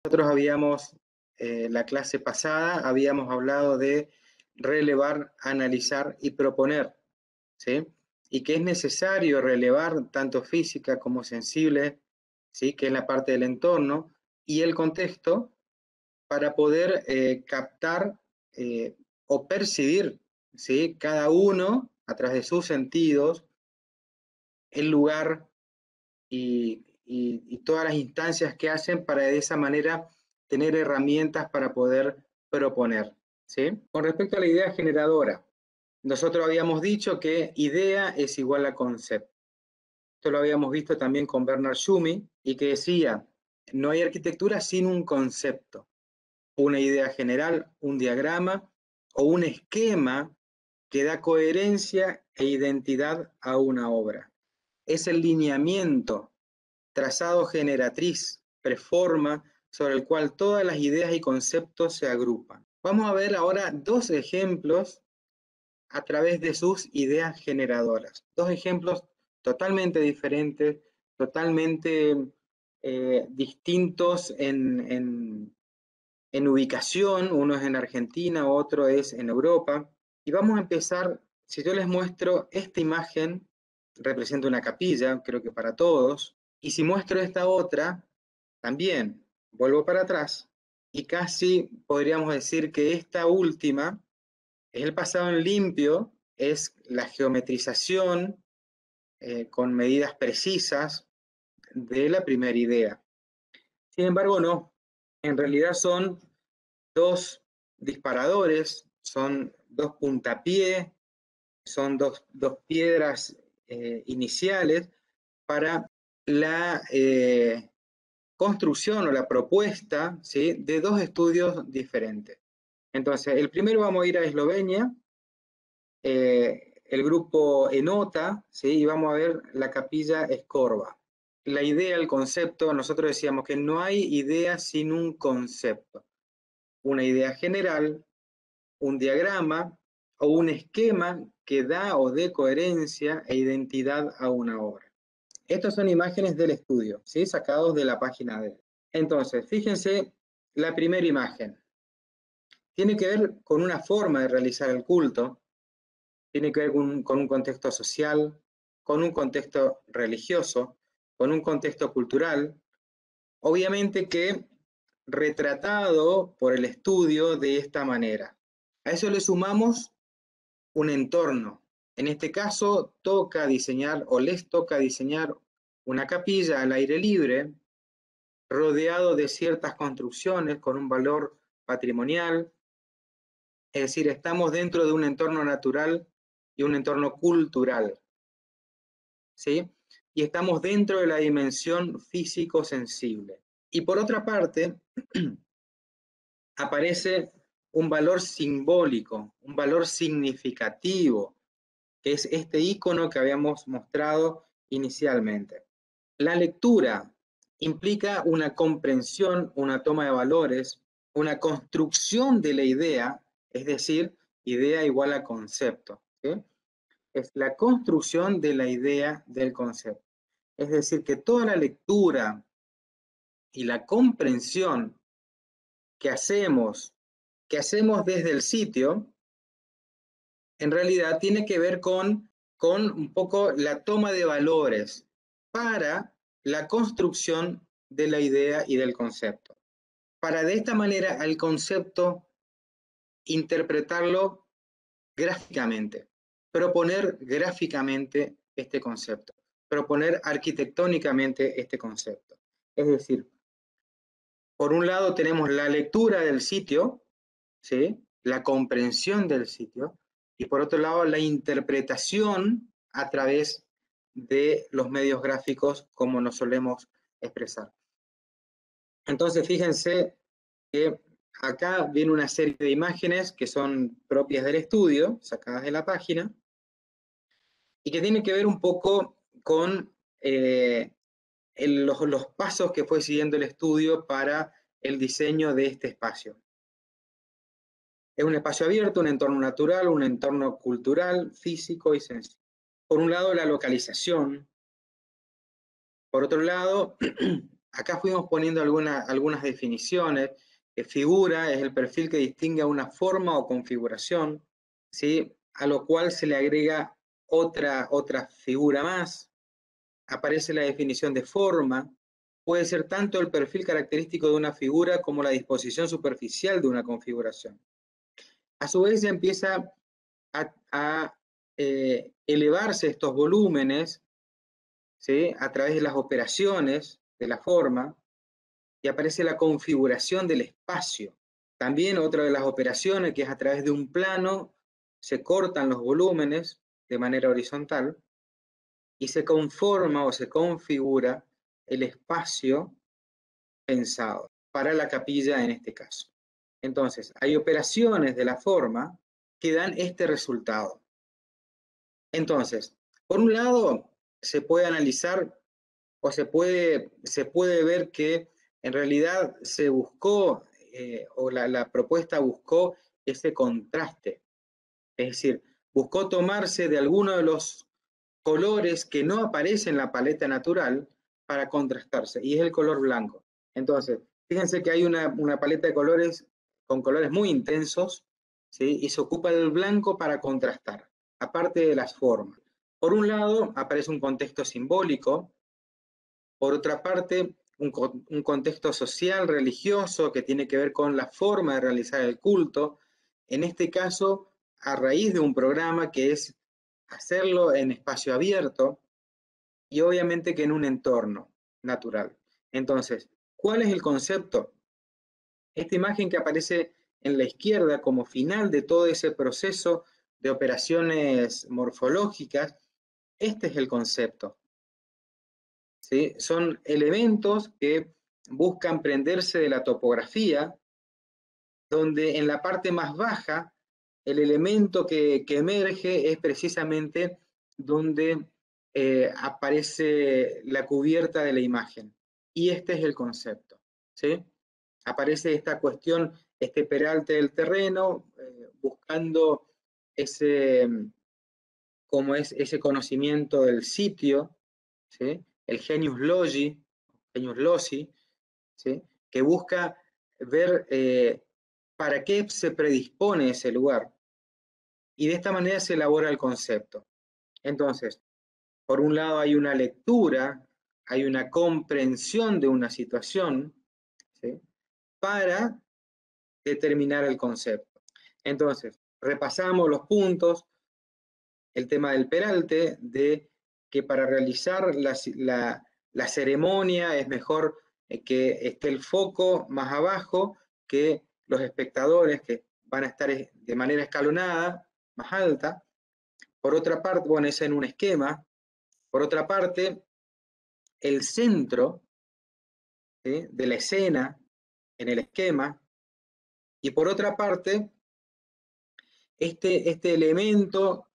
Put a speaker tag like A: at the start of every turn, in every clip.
A: Nosotros habíamos, la clase pasada, habíamos hablado de relevar, analizar y proponer, ¿sí? Y que es necesario relevar tanto física como sensible, ¿sí? Que es la parte del entorno, y el contexto, para poder captar o percibir, ¿sí? Cada uno, a través de sus sentidos, el lugar y todas las instancias que hacen para de esa manera tener herramientas para poder proponer, ¿sí? Con respecto a la idea generadora, nosotros habíamos dicho que idea es igual a concepto. Esto lo habíamos visto también con Bernard Tschumi, y que decía, no hay arquitectura sin un concepto, una idea general, un diagrama o un esquema que da coherencia e identidad a una obra. Es el lineamiento, trazado generatriz, preforma, sobre el cual todas las ideas y conceptos se agrupan. Vamos a ver ahora dos ejemplos a través de sus ideas generadoras. Dos ejemplos totalmente diferentes, totalmente distintos en ubicación. Uno es en Argentina, otro es en Europa. Y vamos a empezar, si yo les muestro esta imagen, representa una capilla, creo que para todos, y si muestro esta otra, también vuelvo para atrás, y casi podríamos decir que esta última es el pasado en limpio, es la geometrización con medidas precisas de la primera idea. Sin embargo, no. En realidad son dos disparadores, son dos puntapiés, son dos piedras iniciales para la construcción o la propuesta, ¿sí? De dos estudios diferentes. Entonces, el primero vamos a ir a Eslovenia, el grupo Enota, ¿sí? Y vamos a ver la capilla Escorva. La idea, el concepto, nosotros decíamos que no hay idea sin un concepto. Una idea general, un diagrama o un esquema que da o dé coherencia e identidad a una obra. Estas son imágenes del estudio, ¿sí? Sacados de la página de él. Entonces, fíjense la primera imagen. Tiene que ver con una forma de realizar el culto, tiene que ver con un contexto social, con un contexto religioso, con un contexto cultural, obviamente que retratado por el estudio de esta manera. A eso le sumamos un entorno. En este caso, toca diseñar o les toca diseñar una capilla al aire libre, rodeado de ciertas construcciones con un valor patrimonial. Es decir, estamos dentro de un entorno natural y un entorno cultural, ¿sí? Y estamos dentro de la dimensión físico-sensible. Y por otra parte, aparece un valor simbólico, un valor significativo, que es este icono que habíamos mostrado inicialmente. La lectura implica una comprensión, una toma de valores, una construcción de la idea, es decir, idea igual a concepto, ¿sí? Es la construcción de la idea del concepto. Es decir, que toda la lectura y la comprensión que hacemos desde el sitio, en realidad tiene que ver con un poco la toma de valores para la construcción de la idea y del concepto. Para de esta manera al concepto interpretarlo gráficamente, proponer gráficamente este concepto, proponer arquitectónicamente este concepto. Es decir, por un lado tenemos la lectura del sitio, ¿sí? La comprensión del sitio, y por otro lado la interpretación a través de los medios gráficos como nos solemos expresar. Entonces fíjense que acá viene una serie de imágenes que son propias del estudio, sacadas de la página, y que tienen que ver un poco con los pasos que fue siguiendo el estudio para el diseño de este espacio. Es un espacio abierto, un entorno natural, un entorno cultural, físico y sensible. Por un lado, la localización. Por otro lado, acá fuimos poniendo algunas definiciones. Figura es el perfil que distingue a una forma o configuración, ¿sí? A lo cual se le agrega otra figura más. Aparece la definición de forma. Puede ser tanto el perfil característico de una figura como la disposición superficial de una configuración. A su vez ya empieza a elevarse estos volúmenes, ¿sí? A través de las operaciones de la forma, y aparece la configuración del espacio. También otra de las operaciones, que es a través de un plano, se cortan los volúmenes de manera horizontal y se conforma o se configura el espacio pensado para la capilla en este caso. Entonces, hay operaciones de la forma que dan este resultado. Entonces, por un lado, se puede analizar o se puede ver que en realidad se buscó, o la propuesta buscó ese contraste. Es decir, buscó tomarse de alguno de los colores que no aparecen en la paleta natural para contrastarse, y es el color blanco. Entonces, fíjense que hay una paleta de colores con colores muy intensos, ¿sí? Y se ocupa del blanco para contrastar, aparte de las formas. Por un lado, aparece un contexto simbólico. Por otra parte, un contexto social, religioso, que tiene que ver con la forma de realizar el culto. En este caso, a raíz de un programa que es hacerlo en espacio abierto y obviamente que en un entorno natural. Entonces, ¿cuál es el concepto? Esta imagen que aparece en la izquierda como final de todo ese proceso de operaciones morfológicas, este es el concepto. ¿Sí? Son elementos que buscan prenderse de la topografía, donde en la parte más baja el elemento que emerge es precisamente donde aparece la cubierta de la imagen. Y este es el concepto, ¿sí? Aparece esta cuestión, este peralte del terreno, buscando como es ese conocimiento del sitio, ¿sí? El genius loci, ¿sí? Que busca ver para qué se predispone ese lugar. Y de esta manera se elabora el concepto. Entonces, por un lado hay una lectura, hay una comprensión de una situación, ¿sí? Para determinar el concepto. Entonces, repasamos los puntos, el tema del peralte, de que para realizar la ceremonia es mejor que esté el foco más abajo, que los espectadores que van a estar de manera escalonada, más alta. Por otra parte, bueno, es en un esquema. Por otra parte, el centro, ¿sí?, de la escena en el esquema. Y por otra parte, este elemento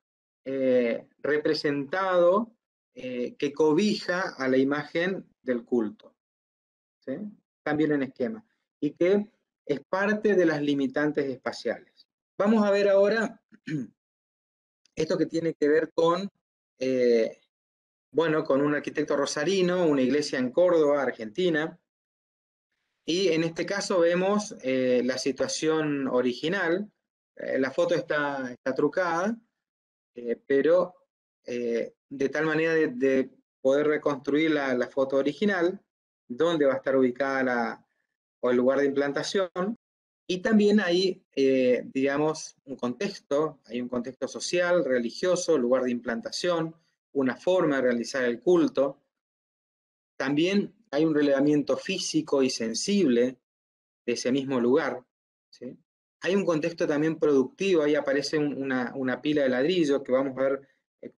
A: representado que cobija a la imagen del culto, ¿sí? También en esquema, y que es parte de las limitantes espaciales. Vamos a ver ahora esto que tiene que ver con, bueno, con un arquitecto rosarino, una iglesia en Córdoba, Argentina, y en este caso vemos la situación original. La foto está trucada, pero de tal manera de poder reconstruir la foto original, dónde va a estar ubicada o el lugar de implantación, y también hay, digamos, hay un contexto social, religioso, lugar de implantación, una forma de realizar el culto. También hay un relevamiento físico y sensible de ese mismo lugar, ¿sí? Hay un contexto también productivo, ahí aparece una pila de ladrillo que vamos a ver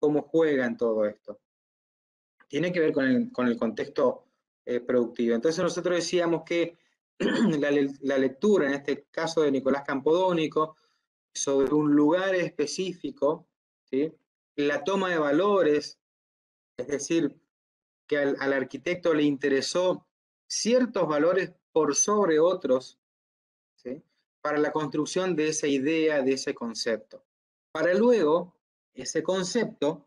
A: cómo juega en todo esto. Tiene que ver con el contexto productivo. Entonces nosotros decíamos que la lectura, en este caso de Nicolás Campodónico, sobre un lugar específico, ¿sí?, la toma de valores, es decir, que al arquitecto le interesó ciertos valores por sobre otros, ¿sí?, para la construcción de esa idea, de ese concepto. Para luego, ese concepto,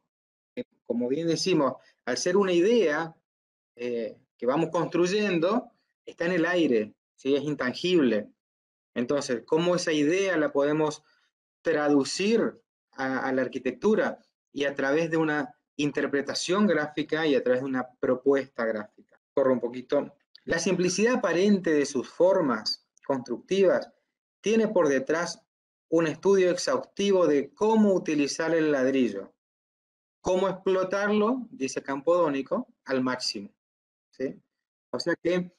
A: como bien decimos, al ser una idea, que vamos construyendo está en el aire, ¿sí? Es intangible. Entonces, ¿cómo esa idea la podemos traducir a la arquitectura? Y a través de una interpretación gráfica y a través de una propuesta gráfica. Corro un poquito. La simplicidad aparente de sus formas constructivas tiene por detrás un estudio exhaustivo de cómo utilizar el ladrillo, cómo explotarlo, dice Campodónico, al máximo, ¿sí? O sea que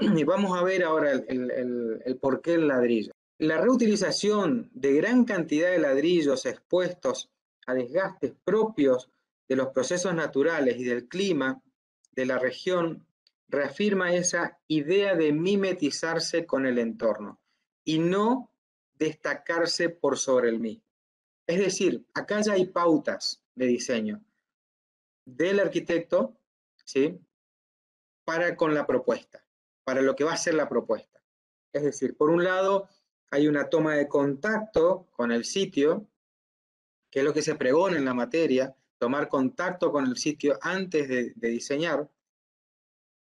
A: y vamos a ver ahora el por qué el ladrillo. La reutilización de gran cantidad de ladrillos expuestos a desgastes propios de los procesos naturales y del clima de la región reafirma esa idea de mimetizarse con el entorno y no destacarse por sobre el mismo. Es decir, acá ya hay pautas de diseño del arquitecto, ¿sí?, para con la propuesta, para lo que va a ser la propuesta. Es decir, por un lado, hay una toma de contacto con el sitio, que es lo que se pregona en la materia, tomar contacto con el sitio antes de diseñar,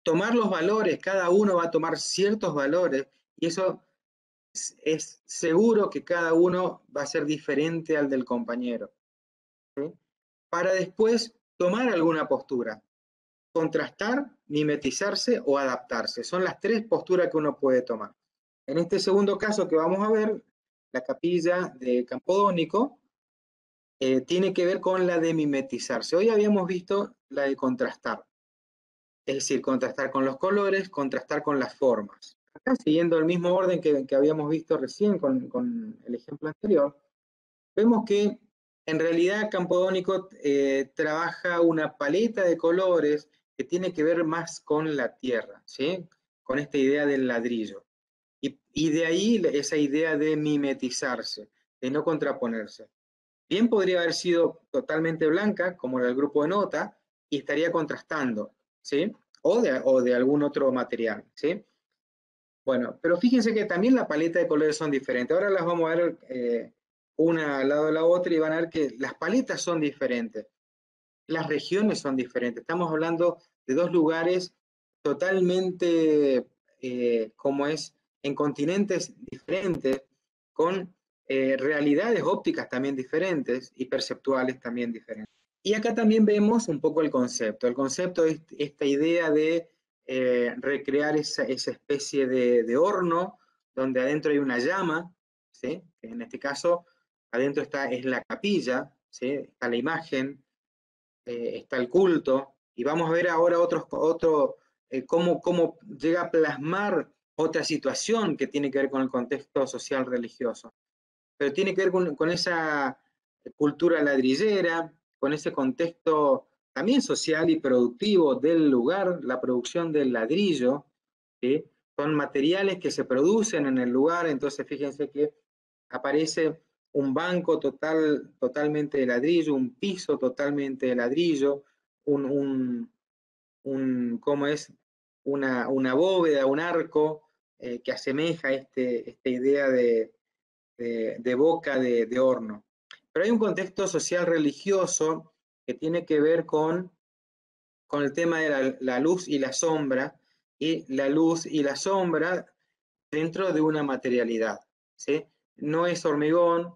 A: tomar los valores, cada uno va a tomar ciertos valores, y eso es seguro que cada uno va a ser diferente al del compañero, ¿sí?, para después tomar alguna postura, contrastar, mimetizarse o adaptarse. Son las tres posturas que uno puede tomar. En este segundo caso que vamos a ver, la capilla de Campodónico tiene que ver con la de mimetizarse. Hoy habíamos visto la de contrastar, es decir, contrastar con los colores, contrastar con las formas. Acá, siguiendo el mismo orden que habíamos visto recién con el ejemplo anterior, vemos que en realidad Campodónico trabaja una paleta de colores que tiene que ver más con la tierra, ¿sí?, con esta idea del ladrillo. Y de ahí esa idea de mimetizarse, de no contraponerse. Bien podría haber sido totalmente blanca, como era el grupo de nota, y estaría contrastando, ¿sí?, o de algún otro material, ¿sí? Bueno, pero fíjense que también la paleta de colores son diferentes. Ahora las vamos a ver una al lado de la otra y van a ver que las paletas son diferentes, las regiones son diferentes. Estamos hablando de dos lugares totalmente, como es, en continentes diferentes, con realidades ópticas también diferentes y perceptuales también diferentes. Y acá también vemos un poco el concepto. El concepto es esta idea de recrear esa especie de horno donde adentro hay una llama, ¿sí?, que en este caso adentro es la capilla, ¿sí?, está la imagen, está el culto, y vamos a ver ahora cómo llega a plasmar otra situación que tiene que ver con el contexto social religioso. Pero tiene que ver con esa cultura ladrillera, con ese contexto también social y productivo del lugar, la producción del ladrillo, ¿sí? Son materiales que se producen en el lugar, entonces fíjense que aparece un banco totalmente de ladrillo, un piso totalmente de ladrillo, ¿cómo es? Una bóveda, un arco que asemeja esta idea de boca de horno. Pero hay un contexto social religioso que tiene que ver con el tema de la luz y la sombra, y la luz y la sombra dentro de una materialidad, ¿sí? No es hormigón,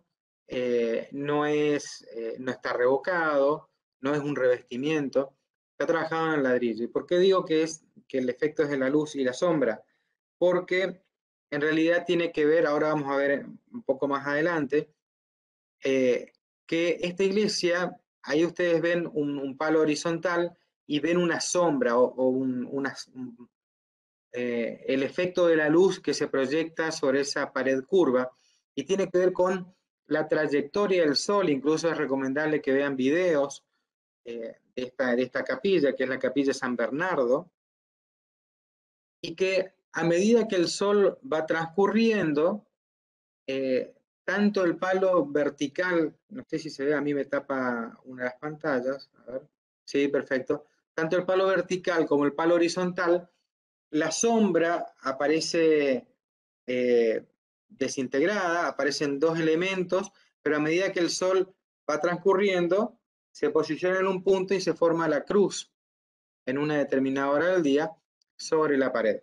A: no está revocado, no es un revestimiento, está trabajado en ladrillo. ¿Y por qué digo que el efecto es de la luz y la sombra? Porque en realidad tiene que ver, ahora vamos a ver un poco más adelante, que esta iglesia, ahí ustedes ven un palo horizontal y ven una sombra el efecto de la luz que se proyecta sobre esa pared curva, y tiene que ver con la trayectoria del sol. Incluso es recomendable que vean videos de esta capilla, que es la capilla San Bernardo, y que a medida que el sol va transcurriendo, tanto el palo vertical, no sé si se ve, a mí me tapa una de las pantallas, a ver, sí, perfecto, tanto el palo vertical como el palo horizontal, la sombra aparece desintegrada, aparecen dos elementos, pero a medida que el sol va transcurriendo, se posiciona en un punto y se forma la cruz, en una determinada hora del día sobre la pared.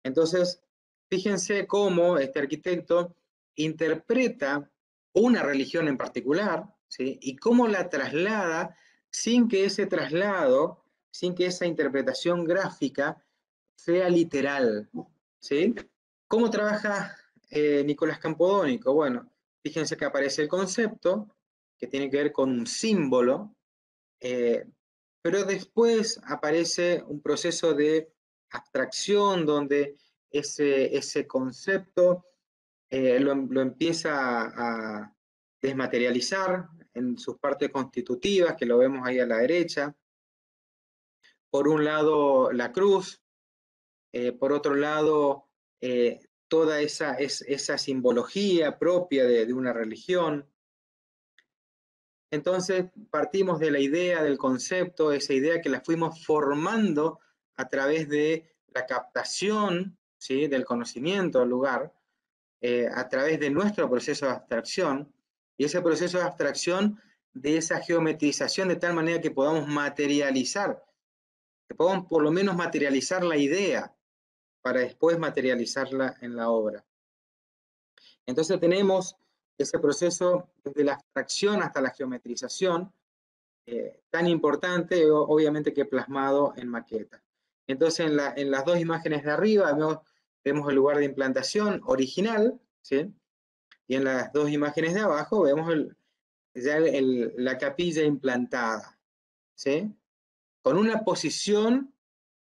A: Entonces, fíjense cómo este arquitecto interpreta una religión en particular, ¿sí? Y cómo la traslada sin que ese traslado, sin que esa interpretación gráfica sea literal, ¿sí? ¿Cómo trabaja Nicolás Campodónico? Bueno, fíjense que aparece el concepto, que tiene que ver con un símbolo, eh, pero después aparece un proceso de abstracción donde ese concepto lo empieza a desmaterializar en sus partes constitutivas, que lo vemos ahí a la derecha. Por un lado, la cruz, por otro lado, toda esa simbología propia de una religión. Entonces partimos de la idea, del concepto, esa idea que la fuimos formando a través de la captación, ¿sí?, del conocimiento del lugar, a través de nuestro proceso de abstracción, y ese proceso de abstracción de esa geometrización de tal manera que podamos materializar, que podamos por lo menos materializar la idea para después materializarla en la obra. Entonces tenemos ese proceso desde la abstracción hasta la geometrización, tan importante, obviamente, que plasmado en maqueta. Entonces, en las dos imágenes de arriba vemos el lugar de implantación original, ¿sí? Y en las dos imágenes de abajo vemos ya la capilla implantada, ¿sí? Con una posición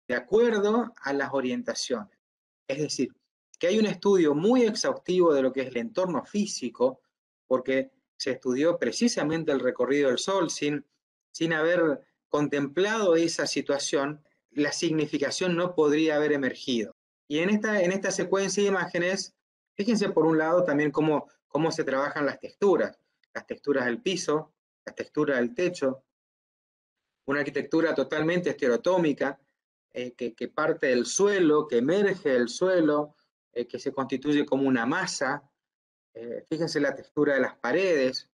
A: de acuerdo a las orientaciones. Es decir, que hay un estudio muy exhaustivo de lo que es el entorno físico, porque se estudió precisamente el recorrido del Sol sin haber contemplado esa situación, la significación no podría haber emergido. Y en esta secuencia de imágenes, fíjense por un lado también cómo se trabajan las texturas del piso, las texturas del techo, una arquitectura totalmente estereotómica, que parte del suelo, que emerge del suelo, que se constituye como una masa. Fíjense la textura de las paredes,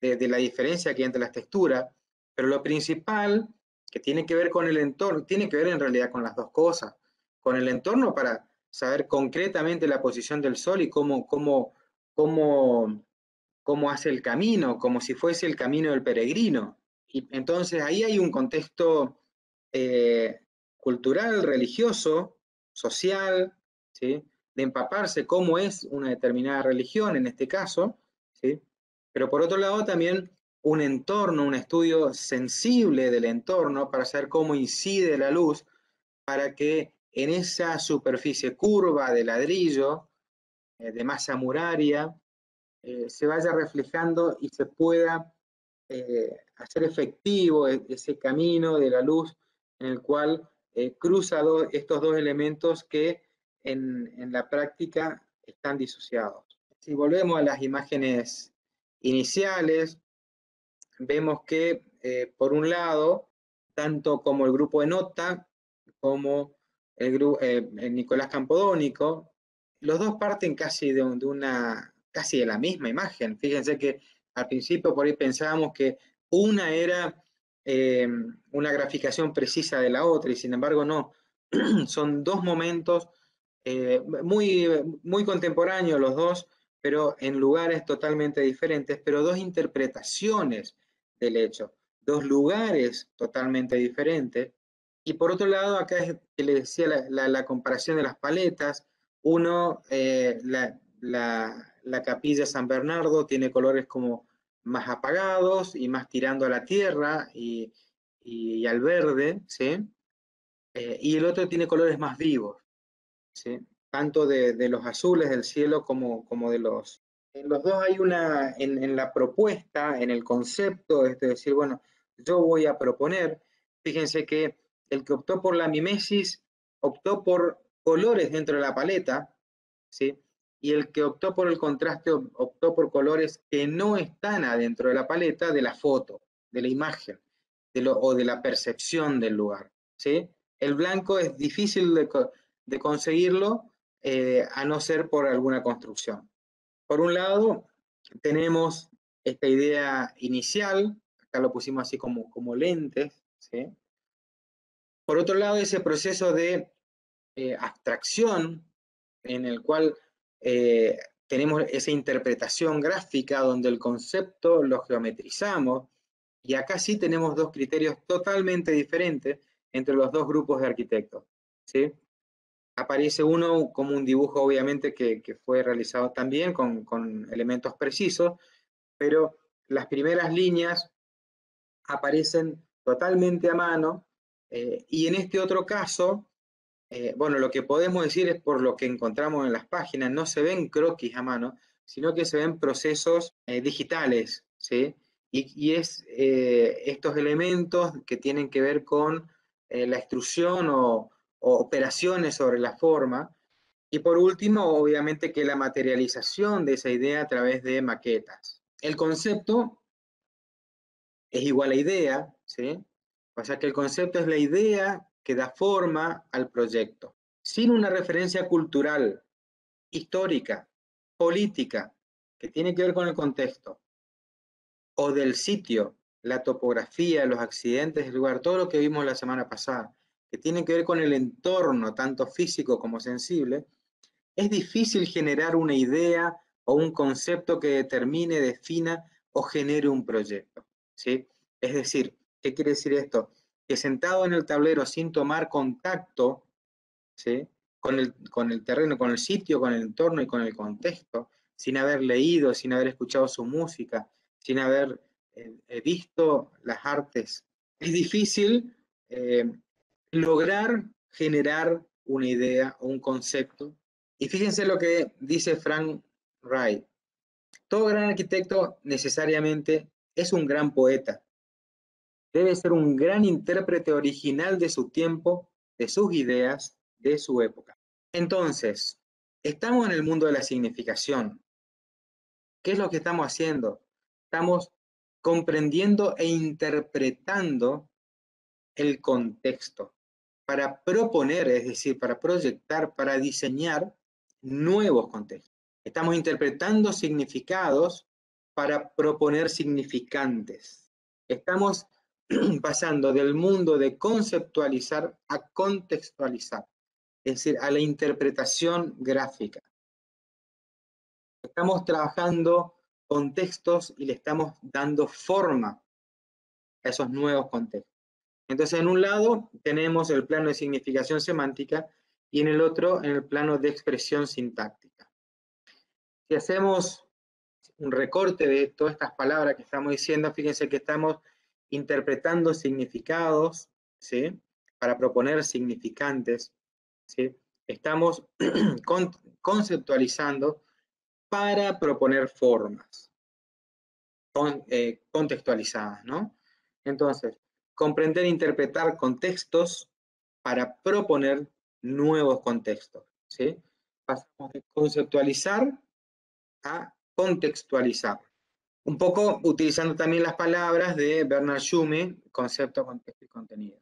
A: de la diferencia que hay entre las texturas, pero lo principal que tiene que ver con el entorno, tiene que ver en realidad con las dos cosas, con el entorno para saber concretamente la posición del sol y cómo hace el camino, como si fuese el camino del peregrino. Y entonces ahí hay un contexto eh, cultural, religioso, social, ¿sí?, de empaparse cómo es una determinada religión en este caso, ¿sí? Pero por otro lado también un entorno, un estudio sensible del entorno para saber cómo incide la luz para que en esa superficie curva de ladrillo, de masa muraria, se vaya reflejando y se pueda hacer efectivo ese camino de la luz en el cual cruza estos dos elementos que en la práctica están disociados. Si volvemos a las imágenes iniciales, vemos que por un lado, tanto como el grupo de nota como el Nicolás Campodónico, los dos parten casi casi de la misma imagen. Fíjense que al principio por ahí pensábamos que una era una graficación precisa de la otra, y sin embargo no. Son dos momentos muy contemporáneos los dos, pero en lugares totalmente diferentes, pero dos interpretaciones del hecho, dos lugares totalmente diferentes. Y por otro lado, acá es que le decía la comparación de las paletas. Uno, la capilla San Bernardo tiene colores como más apagados y más tirando a la tierra y al verde, ¿sí? Y el otro tiene colores más vivos, ¿sí? Tanto de los azules del cielo como de los... En los dos hay en la propuesta, en el concepto, es decir, bueno, yo voy a proponer, fíjense que el que optó por la mimesis optó por colores dentro de la paleta, ¿sí? Y el que optó por el contraste optó por colores que no están adentro de la paleta de la foto, de la imagen, o de la percepción del lugar, ¿sí? El blanco es difícil de conseguirlo, a no ser por alguna construcción. Por un lado, tenemos esta idea inicial, acá lo pusimos así como lentes, ¿sí? Por otro lado, ese proceso de abstracción en el cual tenemos esa interpretación gráfica donde el concepto lo geometrizamos, y acá sí tenemos dos criterios totalmente diferentes entre los dos grupos de arquitectos, ¿sí? Aparece uno como un dibujo, obviamente, que fue realizado también con elementos precisos, pero las primeras líneas aparecen totalmente a mano, y en este otro caso, bueno, lo que podemos decir es por lo que encontramos en las páginas, no se ven croquis a mano, sino que se ven procesos digitales, ¿sí? Y es estos elementos que tienen que ver con la extrusión o operaciones sobre la forma. Y por último, obviamente que la materialización de esa idea a través de maquetas. El concepto es igual a idea, ¿sí? O sea que el concepto es la idea que da forma al proyecto. Sin una referencia cultural, histórica, política, que tiene que ver con el contexto, o del sitio, la topografía, los accidentes del lugar, todo lo que vimos la semana pasada, que tiene que ver con el entorno, tanto físico como sensible, es difícil generar una idea o un concepto que determine, defina o genere un proyecto, ¿sí? Es decir, ¿qué quiere decir esto? Que sentado en el tablero sin tomar contacto, ¿sí? Con el terreno, con el sitio, con el entorno y con el contexto, sin haber leído, sin haber escuchado su música, sin haber visto las artes. Es difícil eh, lograr generar una idea o un concepto. Y fíjense lo que dice Frank Wright. Todo gran arquitecto necesariamente es un gran poeta. Debe ser un gran intérprete original de su tiempo, de sus ideas, de su época. Entonces, estamos en el mundo de la significación. ¿Qué es lo que estamos haciendo? Estamos comprendiendo e interpretando el contexto para proponer, es decir, para proyectar, para diseñar nuevos contextos. Estamos interpretando significados para proponer significantes. Estamos pasando del mundo de conceptualizar a contextualizar, es decir, a la interpretación gráfica. Estamos trabajando contextos y le estamos dando forma a esos nuevos contextos. Entonces, en un lado tenemos el plano de significación semántica y en el otro, en el plano de expresión sintáctica. Si hacemos un recorte de todas estas palabras que estamos diciendo, fíjense que estamos interpretando significados, ¿sí? Para proponer significantes, ¿sí? Estamos conceptualizando para proponer formas contextualizadas, ¿no? Entonces, comprender e interpretar contextos para proponer nuevos contextos, ¿sí? Pasamos de conceptualizar a contextualizar. Un poco utilizando también las palabras de Bernard Schumann, concepto, contexto y contenido.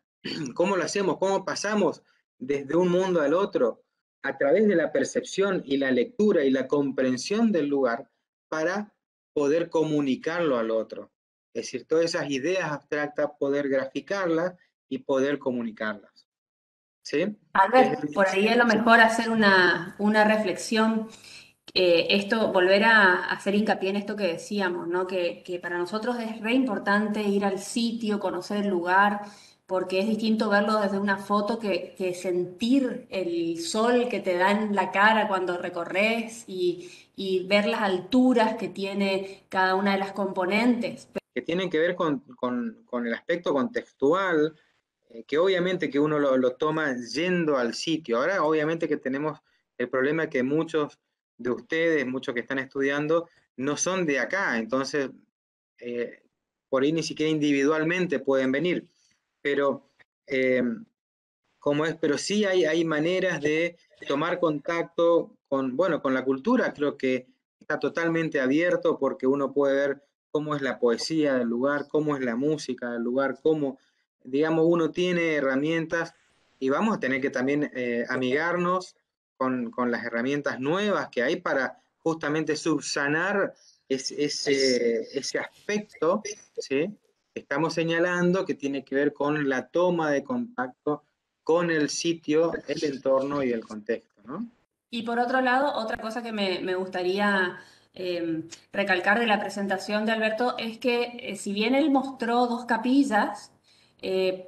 A: ¿Cómo lo hacemos? ¿Cómo pasamos desde un mundo al otro? A través de la percepción y la lectura y la comprensión del lugar para poder comunicarlo al otro. Es decir, todas esas ideas abstractas, poder graficarlas y poder comunicarlas. ¿Sí?
B: Albert, por ahí a lo mejor hacer una reflexión, esto, volver a hacer hincapié en esto que decíamos, ¿no? Que para nosotros es re importante ir al sitio, conocer el lugar, porque es distinto verlo desde una foto que sentir el sol que te da en la cara cuando recorres y ver las alturas que tiene cada una de las componentes.
A: Que tienen que ver con el aspecto contextual, que obviamente que uno lo toma yendo al sitio. Ahora obviamente que tenemos el problema que muchos de ustedes, muchos que están estudiando, no son de acá, entonces eh, por ahí ni siquiera individualmente pueden venir, pero eh, pero sí hay maneras de tomar contacto con, bueno, con la cultura. Creo que está totalmente abierto porque uno puede ver cómo es la poesía del lugar, cómo es la música del lugar, cómo, digamos, uno tiene herramientas y vamos a tener que también amigarnos con las herramientas nuevas que hay para justamente subsanar ese aspecto, ¿sí? Estamos señalando que tiene que ver con la toma de contacto con el sitio, el entorno y el contexto, ¿no?
B: Y por otro lado, otra cosa que me gustaría recalcar de la presentación de Alberto es que si bien él mostró dos capillas,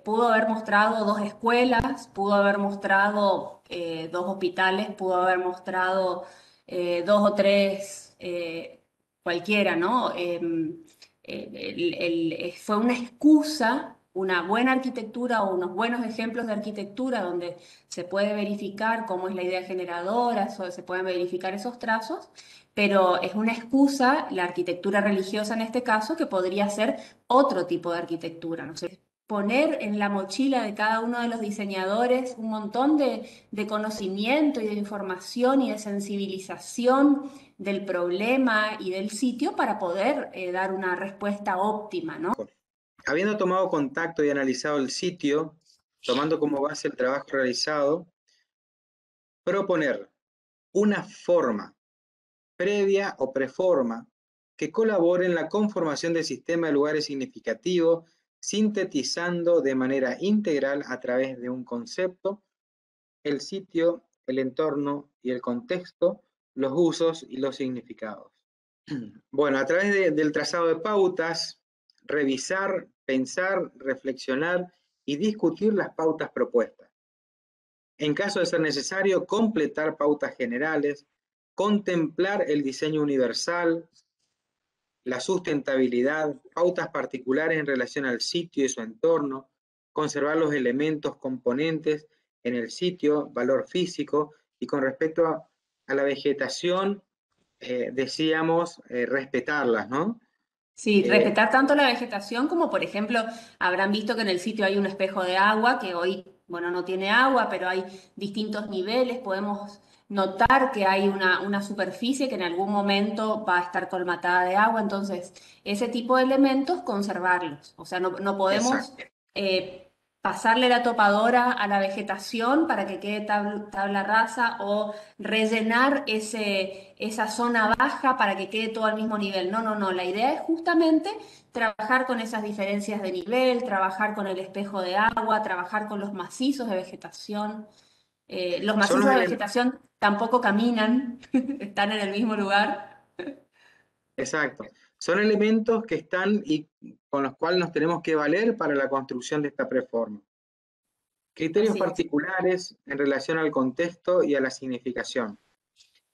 B: pudo haber mostrado dos escuelas, pudo haber mostrado dos hospitales, pudo haber mostrado dos o tres, cualquiera, ¿no? Fue una excusa, una buena arquitectura o unos buenos ejemplos de arquitectura donde se puede verificar cómo es la idea generadora, se pueden verificar esos trazos, pero es una excusa, la arquitectura religiosa en este caso, que podría ser otro tipo de arquitectura, no sé. Poner en la mochila de cada uno de los diseñadores un montón de conocimiento y de información y de sensibilización del problema y del sitio para poder dar una respuesta óptima, ¿no?
A: Habiendo tomado contacto y analizado el sitio, tomando como base el trabajo realizado, proponer una forma previa o preforma que colabore en la conformación del sistema de lugares significativos, sintetizando de manera integral a través de un concepto el sitio, el entorno y el contexto, los usos y los significados. Bueno, a través del trazado de pautas, revisar, pensar, reflexionar y discutir las pautas propuestas. En caso de ser necesario, completar pautas generales, contemplar el diseño universal, la sustentabilidad, pautas particulares en relación al sitio y su entorno, conservar los elementos componentes en el sitio, valor físico, y con respecto a la vegetación, decíamos respetarlas, ¿no?
B: Sí, respetar tanto la vegetación como, por ejemplo, habrán visto que en el sitio hay un espejo de agua, que hoy, bueno, no tiene agua, pero hay distintos niveles. Podemos notar que hay una superficie que en algún momento va a estar colmatada de agua. Entonces, ese tipo de elementos, conservarlos. O sea, no podemos
A: Exacto.
B: pasarle la topadora a la vegetación para que quede tabla rasa o rellenar esa zona baja para que quede todo al mismo nivel. No. La idea es justamente trabajar con esas diferencias de nivel, trabajar con el espejo de agua, trabajar con los macizos de vegetación. Los
A: Son los
B: macizos de vegetación tampoco caminan, están en el mismo lugar.
A: Exacto. Son elementos que están y con los cuales nos tenemos que valer para la construcción de esta preforma. Criterios
B: Así es.
A: particulares en relación al contexto y a la significación.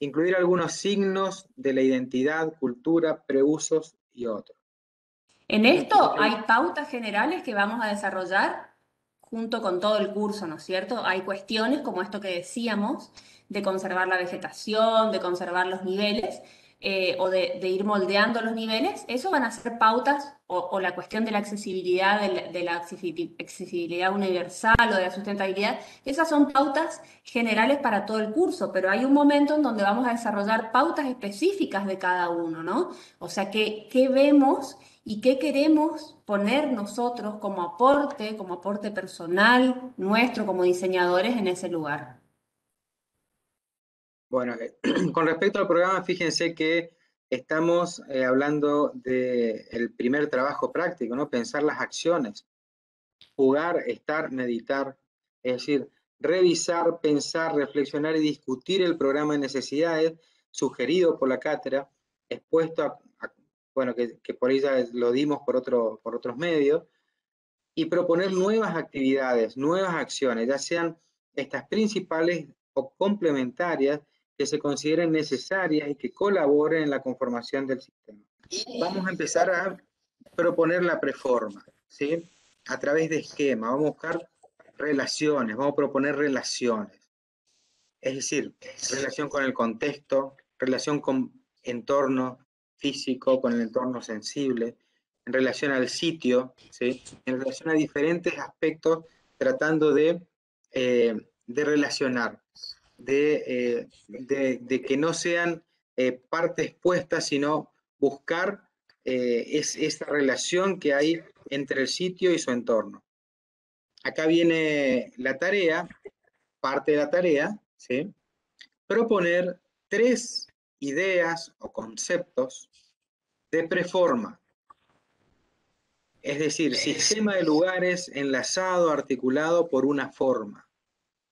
A: Incluir algunos signos de la identidad, cultura, preusos y otros.
B: En esto hay pautas generales que vamos a desarrollar junto con todo el curso, ¿no es cierto? Hay cuestiones como esto que decíamos, de conservar la vegetación, de conservar los niveles, o de ir moldeando los niveles. Eso van a ser pautas, o la cuestión de la accesibilidad, de la accesibilidad universal o de la sustentabilidad. Esas son pautas generales para todo el curso, pero hay un momento en donde vamos a desarrollar pautas específicas de cada uno, ¿no? O sea, ¿qué vemos? ¿Y qué queremos poner nosotros como aporte personal nuestro como diseñadores en ese lugar?
A: Bueno, con respecto al programa, fíjense que estamos hablando del primer trabajo práctico, ¿no? Pensar las acciones, jugar, estar, meditar, es decir, revisar, pensar, reflexionar y discutir el programa de necesidades sugerido por la cátedra, expuesto bueno, que por ella lo dimos por otros medios, y proponer nuevas actividades, nuevas acciones, ya sean estas principales o complementarias que se consideren necesarias y que colaboren en la conformación del sistema. Vamos a empezar a proponer la preforma, ¿sí? A través de esquemas, vamos a buscar relaciones, vamos a proponer relaciones. Es decir, relación con el contexto, relación con entorno físico, con el entorno sensible, en relación al sitio, ¿sí? En relación a diferentes aspectos, tratando de relacionar, de que no sean partes puestas, sino buscar esa relación que hay entre el sitio y su entorno. Acá viene la tarea, parte de la tarea, ¿sí? Proponer 3 ideas o conceptos de preforma, es decir, sistema de lugares enlazado, articulado por una forma.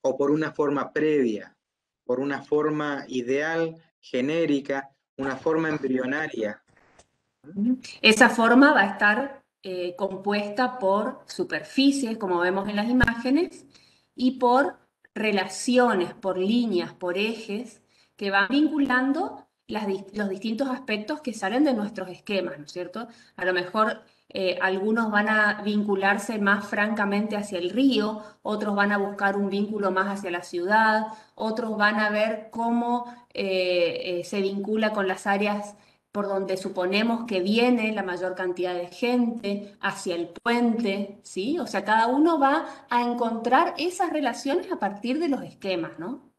A: o por una forma previa, por una forma ideal, genérica, una forma embrionaria.
B: Esa forma va a estar compuesta por superficies, como vemos en las imágenes, y por relaciones, por líneas, por ejes, que van vinculando los distintos aspectos que salen de nuestros esquemas, ¿no es cierto? A lo mejor algunos van a vincularse más francamente hacia el río, otros van a buscar un vínculo más hacia la ciudad, otros van a ver cómo se vincula con las áreas por donde suponemos que viene la mayor cantidad de gente, hacia el puente, ¿sí? O sea, cada uno va a encontrar esas relaciones a partir de los esquemas, ¿no?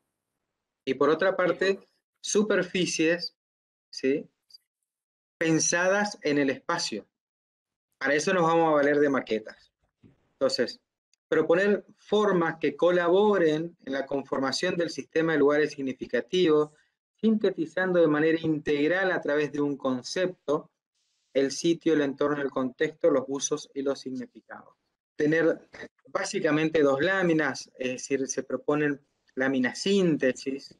A: Y por otra parte, superficies, ¿sí?, pensadas en el espacio. Para eso nos vamos a valer de maquetas. Entonces, proponer formas que colaboren en la conformación del sistema de lugares significativos, sintetizando de manera integral a través de un concepto el sitio, el entorno, el contexto, los usos y los significados. Tener básicamente dos láminas, es decir, se proponen láminas síntesis,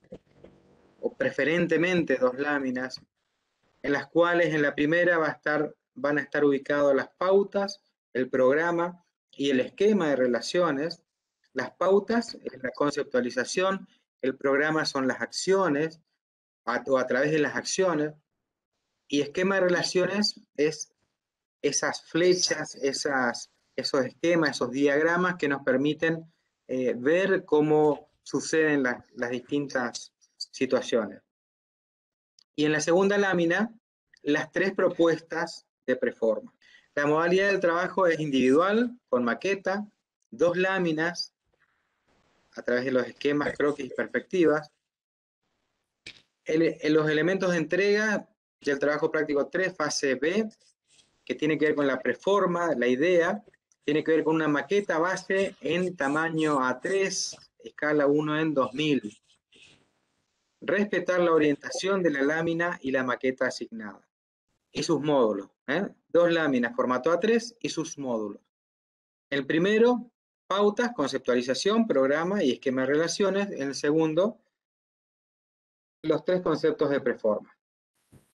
A: o preferentemente dos láminas, en las cuales en la primera van a estar ubicadas las pautas, el programa y el esquema de relaciones. Las pautas es la conceptualización, el programa son las acciones, o a través de las acciones, y esquema de relaciones es esas flechas, esos esquemas, esos diagramas que nos permiten ver cómo suceden las distintas situaciones. Y en la segunda lámina, las tres propuestas de preforma. La modalidad del trabajo es individual, con maqueta, dos láminas, a través de los esquemas, croquis y perspectivas. Los elementos de entrega del trabajo práctico 3, fase B, que tiene que ver con la preforma, la idea, tiene que ver con una maqueta base en tamaño A3, escala 1 en 2000. Respetar la orientación de la lámina y la maqueta asignada. Y sus módulos, dos láminas, formato A3 y sus módulos. El primero, pautas, conceptualización, programa y esquema de relaciones. En el segundo, los tres conceptos de preforma.